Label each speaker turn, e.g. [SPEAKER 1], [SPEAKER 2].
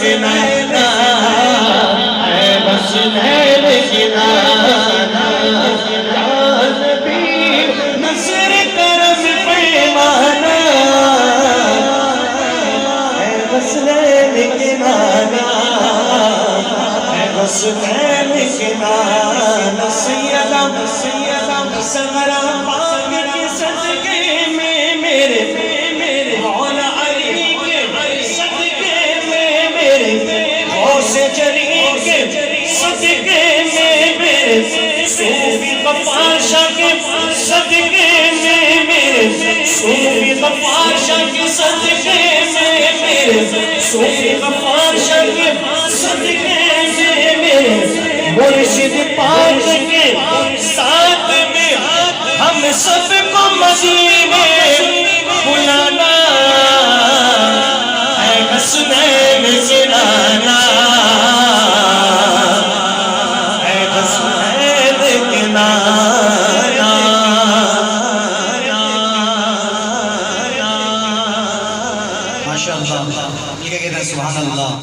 [SPEAKER 1] کے نانا اے حسنین کے نانا یا نبی نصر کرم پیمانا اے حسنین کے نانا اے حسنین کے نانا سیدہ سغرا پاک کے صدقے میں میرے مولا علی کے صدقے میں میرے غوث جلی کے صدقے میں میرے صوفی غفار شاہ کے صدقے میں میرے صوفی غفار شاہ کے صدقے میں میرے صوفی غفار شاہ کے صدقے میں میرے مرشد پاک کے ساتھ میں ہم سب کو مدینے بلانا اے حسنین کے نانا اے حسنین کے نانا ماشاءاللہ یہ کہتے ہیں سبحان اللہ.